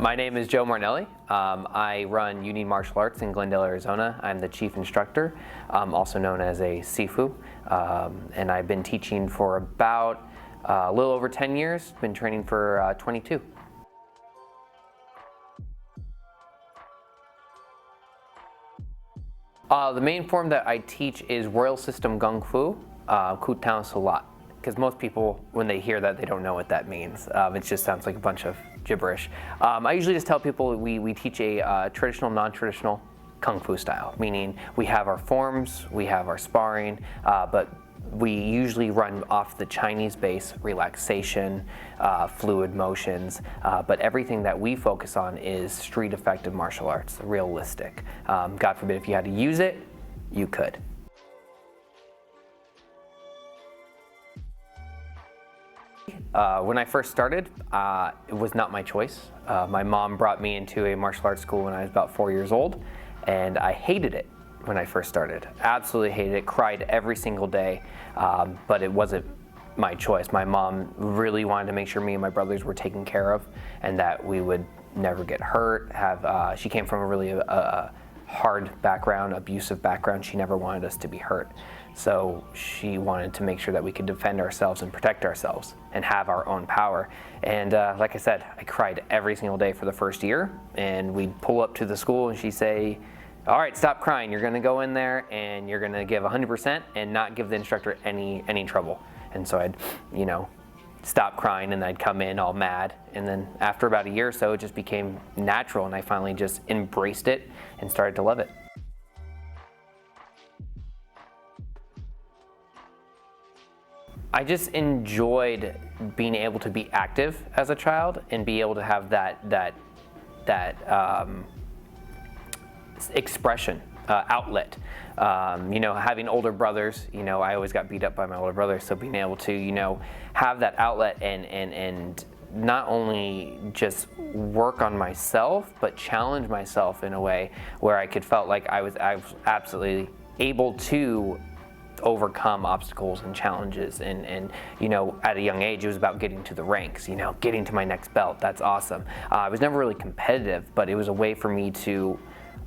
My name is Joe Martinelli. I run Uneed Martial Arts in Glendale, Arizona. I'm the chief instructor, also known as a Sifu, and I've been teaching for about a little over 10 years, been training for 22. The main form that I teach is Royal System Kung Fu, Ku Tao Salat. Because most people, when they hear that, they don't know what that means. It just sounds like a bunch of gibberish. I usually just tell people we teach a traditional, non-traditional Kung Fu style, meaning we have our forms, we have our sparring, but we usually run off the Chinese base, relaxation, fluid motions, but everything that we focus on is street effective martial arts, realistic. God forbid if you had to use it, you could. When I first started, it was not my choice. My mom brought me into a martial arts school when I was about 4 years old, and I hated it when I first started. Absolutely hated it, cried every single day, but it wasn't my choice. My mom really wanted to make sure me and my brothers were taken care of and that we would never get hurt. She came from a really hard background, abusive background. She never wanted us to be hurt. So she wanted to make sure that we could defend ourselves and protect ourselves and have our own power. And like I said, I cried every single day for the first year, and we'd pull up to the school and she'd say, all right, stop crying. You're gonna go in there and you're gonna give 100% and not give the instructor any trouble. And so I'd, stop crying and I'd come in all mad. And then after about a year or so, it just became natural and I finally just embraced it and started to love it. I just enjoyed being able to be active as a child and be able to have that expression, outlet. Having older brothers, I always got beat up by my older brothers, so being able to, have that outlet and not only just work on myself, but challenge myself in a way where I felt like I was absolutely able to overcome obstacles and challenges, and at a young age it was about getting to the ranks, getting to my next belt. That's awesome. I was never really competitive, but it was a way for me to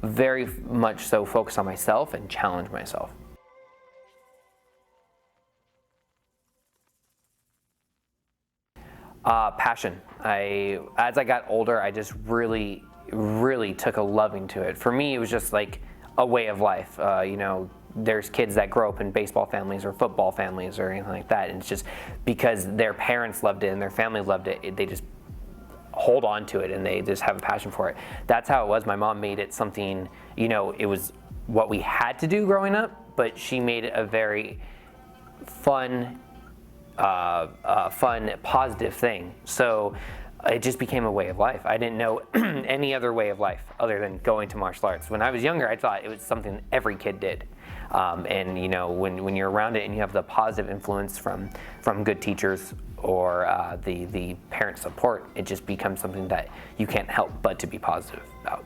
very much so focus on myself and challenge myself. Passion. As I got older, I just really took a loving to it. For me, it was just like a way of life. There's kids that grow up in baseball families or football families or anything like that, and it's just because their parents loved it and their family loved it, they just hold on to it and they just have a passion for it. That's how it was. My mom made it something, it was what we had to do growing up, but she made it a very fun, positive thing. So it just became a way of life. I didn't know any other way of life other than going to martial arts. When I was younger, I thought it was something every kid did. And when you're around it and you have the positive influence from good teachers or the parent support, it just becomes something that you can't help but to be positive about.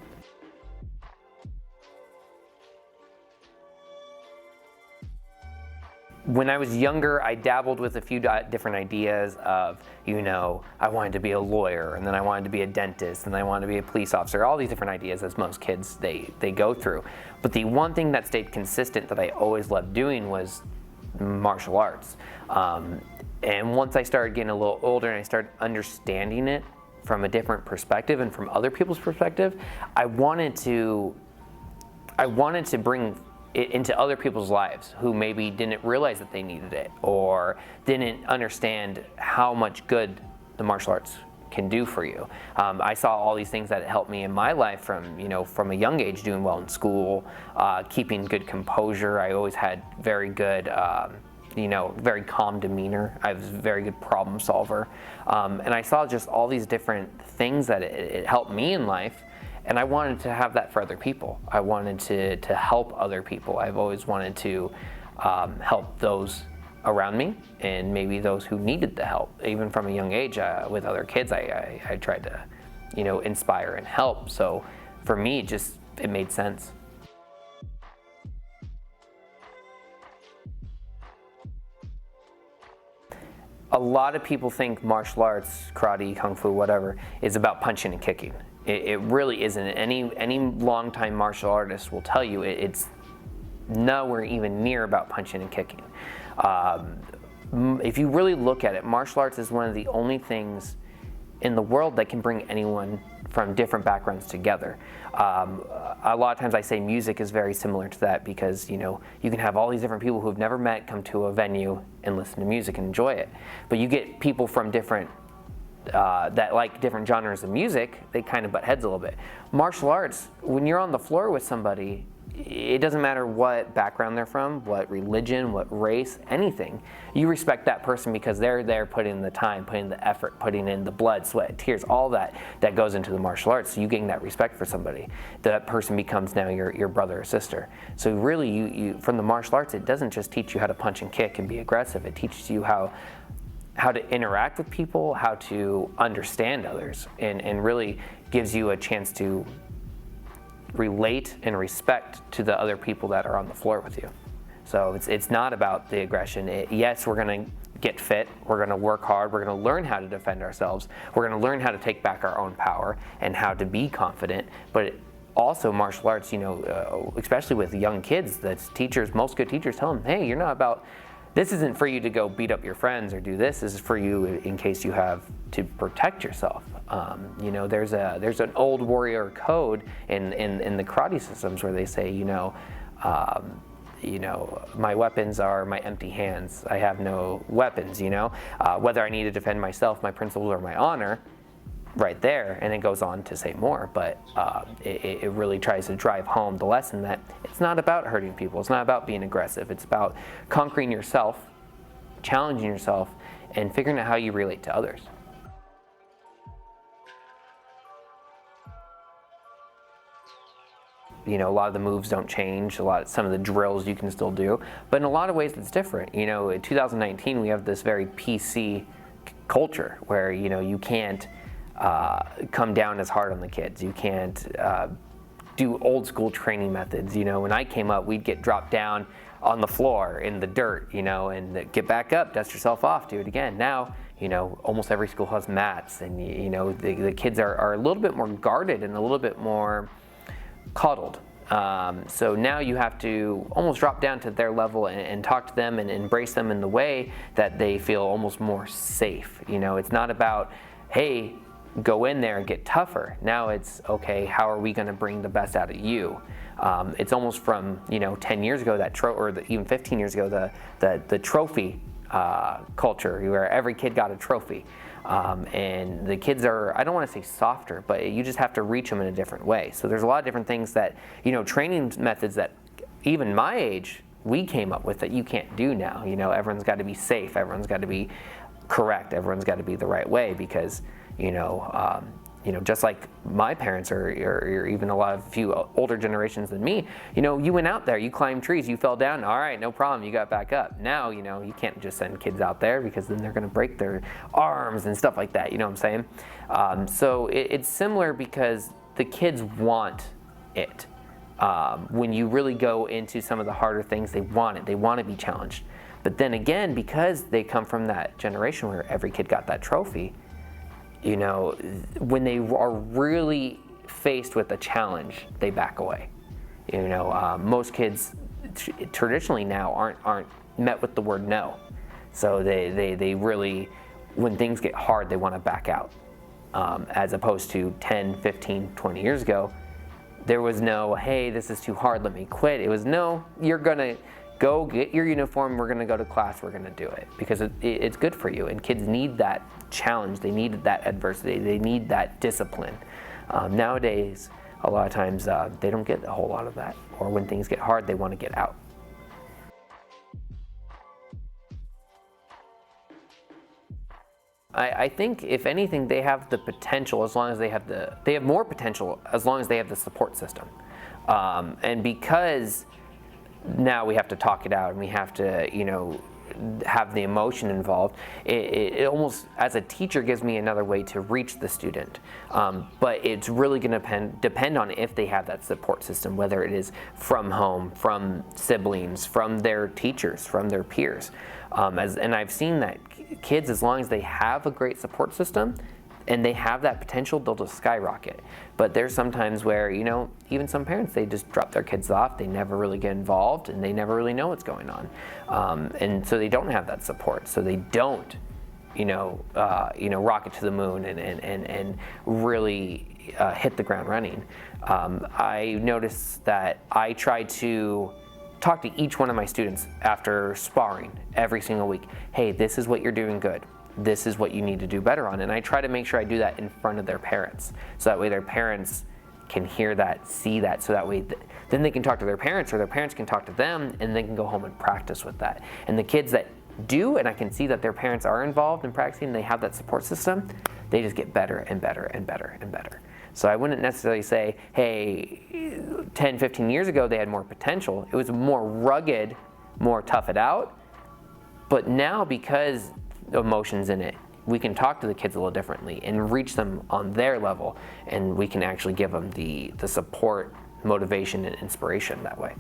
When I was younger, I dabbled with a few different ideas of, I wanted to be a lawyer, and then I wanted to be a dentist, and then I wanted to be a police officer, all these different ideas as most kids they go through. But the one thing that stayed consistent that I always loved doing was martial arts. And once I started getting a little older and I started understanding it from a different perspective and from other people's perspective, I wanted to bring it into other people's lives who maybe didn't realize that they needed it or didn't understand how much good the martial arts can do for you. I saw all these things that helped me in my life from a young age, doing well in school, keeping good composure. I always had very good, very calm demeanor. I was a very good problem solver. And I saw just all these different things that it helped me in life. And I wanted to have that for other people. I wanted to help other people. I've always wanted to help those around me and maybe those who needed the help. Even from a young age with other kids, I tried to, inspire and help. So for me, it made sense. A lot of people think martial arts, karate, kung fu, whatever, is about punching and kicking. It really isn't. Any longtime martial artist will tell you it's nowhere even near about punching and kicking. If you really look at it, martial arts is one of the only things in the world that can bring anyone from different backgrounds together. A lot of times I say music is very similar to that, because you can have all these different people who have never met come to a venue and listen to music and enjoy it. But you get people from different that like different genres of music, they kind of butt heads a little bit. Martial arts, when you're on the floor with somebody, it doesn't matter what background they're from, what religion, what race, anything. You respect that person because they're there putting in the time, putting in the effort, putting in the blood, sweat, tears, all that goes into the martial arts. So you gain that respect for somebody. That person becomes now your brother or sister. So really, you from the martial arts, it doesn't just teach you how to punch and kick and be aggressive. It teaches you how to interact with people, how to understand others, and really gives you a chance to relate and respect to the other people that are on the floor with you. So it's not about the aggression. Yes, we're going to get fit, we're going to work hard, we're going to learn how to defend ourselves, we're going to learn how to take back our own power and how to be confident, but also martial arts, especially with young kids, that's teachers, most good teachers tell them, hey, you're not about, this isn't for you to go beat up your friends or do this. This is for you in case you have to protect yourself. There's an old warrior code in the karate systems where they say, my weapons are my empty hands. I have no weapons. Whether I need to defend myself, my principles, or my honor. Right there, and it goes on to say more, but it really tries to drive home the lesson that it's not about hurting people, it's not about being aggressive, it's about conquering yourself, challenging yourself, and figuring out how you relate to others. A lot of the moves don't change, some of the drills you can still do, but in a lot of ways it's different. In 2019 we have this very PC culture where you can't come down as hard on the kids. You can't do old school training methods. When I came up, we'd get dropped down on the floor in the dirt, and get back up, dust yourself off, do it again. Now, almost every school has mats, and the kids are a little bit more guarded and a little bit more coddled. So now you have to almost drop down to their level and talk to them and embrace them in the way that they feel almost more safe. It's not about, hey, go in there and get tougher. Now it's, okay, how are we going to bring the best out of you? It's almost from 10 years ago even 15 years ago, the trophy culture where every kid got a trophy, and the kids are, I don't want to say softer, but you just have to reach them in a different way. So there's a lot of different things that training methods that even my age we came up with that you can't do now. Everyone's got to be safe, everyone's got to be correct, everyone's got to be the right way, because just like my parents or even a few older generations than me, you went out there, you climbed trees, you fell down, all right, no problem, you got back up. Now, you can't just send kids out there because then they're going to break their arms and stuff like that, you know what I'm saying? So it's similar because the kids want it. When you really go into some of the harder things, they want it, they want to be challenged. But then again, because they come from that generation where every kid got that trophy, when they are really faced with a challenge, they back away. Most kids traditionally now aren't met with the word no. So they really, when things get hard, they want to back out. As opposed to 10, 15, 20 years ago, there was no, hey, this is too hard, let me quit. It was, no, you're going to go get your uniform, we're going to go to class, we're going to do it because it's good for you. And kids need that challenge, they need that adversity, they need that discipline. Nowadays, a lot of times they don't get a whole lot of that, or when things get hard, they want to get out. I think if anything, they have the potential as long as they have more potential as long as they have the support system. And because now we have to talk it out and we have to, have the emotion involved, it almost, as a teacher, gives me another way to reach the student. But it's really going to depend on if they have that support system, whether it is from home, from siblings, from their teachers, from their peers. And I've seen that kids, as long as they have a great support system, and they have that potential, they'll just skyrocket. But there's some times where, you know, even some parents, they just drop their kids off, they never really get involved, and they never really know what's going on. And so they don't have that support, so they don't, rocket to the moon and really hit the ground running. I noticed that I try to talk to each one of my students after sparring every single week. Hey, this is what you're doing good. This is what you need to do better on. And I try to make sure I do that in front of their parents. So that way their parents can hear that, see that, so that way then they can talk to their parents, or their parents can talk to them, and they can go home and practice with that. And the kids that do, and I can see that their parents are involved in practicing, they have that support system, they just get better and better and better and better. So I wouldn't necessarily say, hey, 10, 15 years ago they had more potential. It was more rugged, more tough it out. But now, because emotions in it, we can talk to the kids a little differently and reach them on their level, and we can actually give them the support, motivation, and inspiration that way.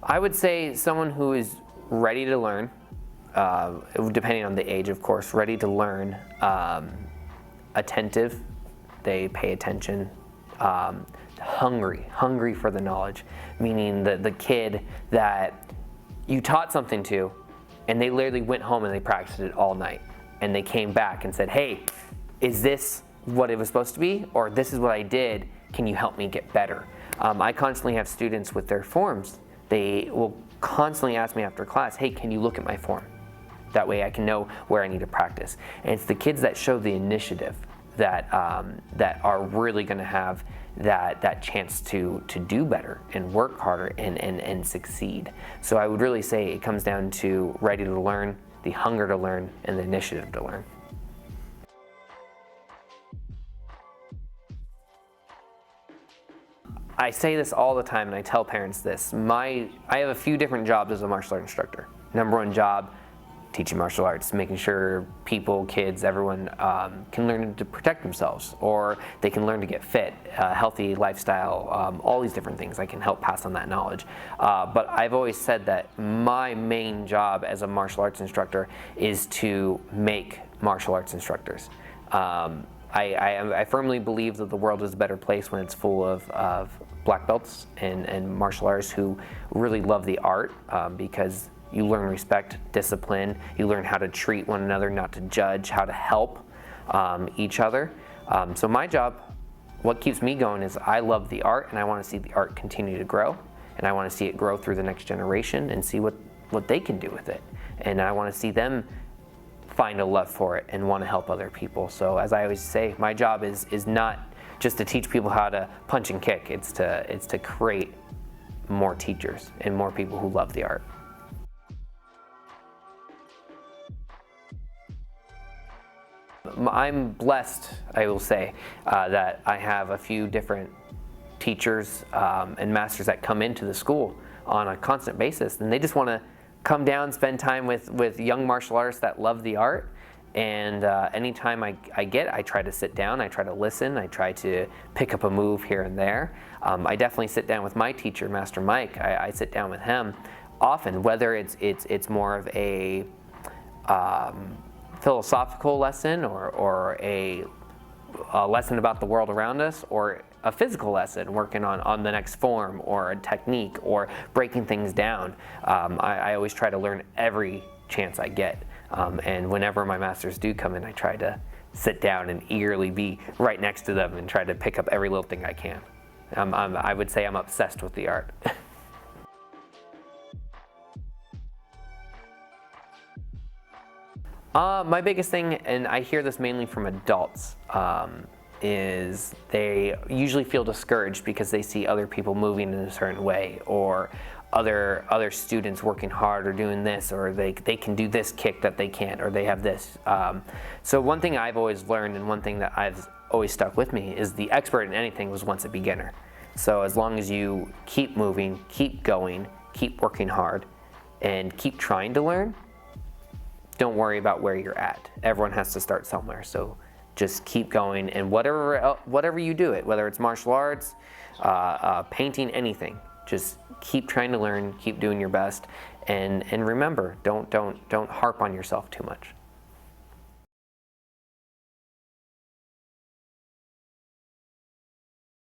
I would say someone who is ready to learn, depending on the age, of course, ready to learn, attentive, they pay attention, hungry for the knowledge, meaning the kid that you taught something to, and they literally went home and they practiced it all night, and they came back and said, hey, is this what it was supposed to be, or this is what I did, can you help me get better? I constantly have students with their forms. They will constantly ask me after class, hey, can you look at my form? That way I can know where I need to practice. And it's the kids that show the initiative that are really going to have that chance to do better and work harder and succeed. So I would really say it comes down to ready to learn, the hunger to learn, and the initiative to learn. I say this all the time, and I tell parents this. I have a few different jobs as a martial art instructor. Number one job, teaching martial arts, making sure people, kids, everyone can learn to protect themselves, or they can learn to get fit, healthy lifestyle, all these different things. I can help pass on that knowledge. But I've always said that my main job as a martial arts instructor is to make martial arts instructors. I firmly believe that the world is a better place when it's full of black belts and martial artists who really love the art, because you learn respect, discipline, you learn how to treat one another, not to judge, how to help each other. So my job, what keeps me going is I love the art, and I want to see the art continue to grow, and I want to see it grow through the next generation and see what they can do with it. And I want to see them find a love for it and want to help other people. So as I always say, my job is not just to teach people how to punch and kick, it's to create more teachers and more people who love the art. I'm blessed, I will say, that I have a few different teachers and masters that come into the school on a constant basis, and they just want to come down, spend time with young martial artists that love the art. And anytime I try to sit down, I try to listen, I try to pick up a move here and there. I definitely sit down with my teacher, Master Mike. I sit down with him often, whether it's more of a philosophical lesson or a lesson about the world around us, or a physical lesson working on the next form or a technique or breaking things down. I always try to learn every chance I get. And whenever my masters do come in, I try to sit down and eagerly be right next to them and try to pick up every little thing I can. I would say I'm obsessed with the art. My biggest thing, and I hear this mainly from adults, is they usually feel discouraged because they see other people moving in a certain way, or other students working hard or doing this, or they can do this kick that they can't, or they have this. So one thing I've always learned, and one thing that I've always stuck with me, is the expert in anything was once a beginner. So as long as you keep moving, keep going, keep working hard, and keep trying to learn, don't worry about where you're at. Everyone has to start somewhere. So just keep going, and whatever you do it, whether it's martial arts, painting, anything, Just keep trying to learn, keep doing your best, and remember, don't harp on yourself too much.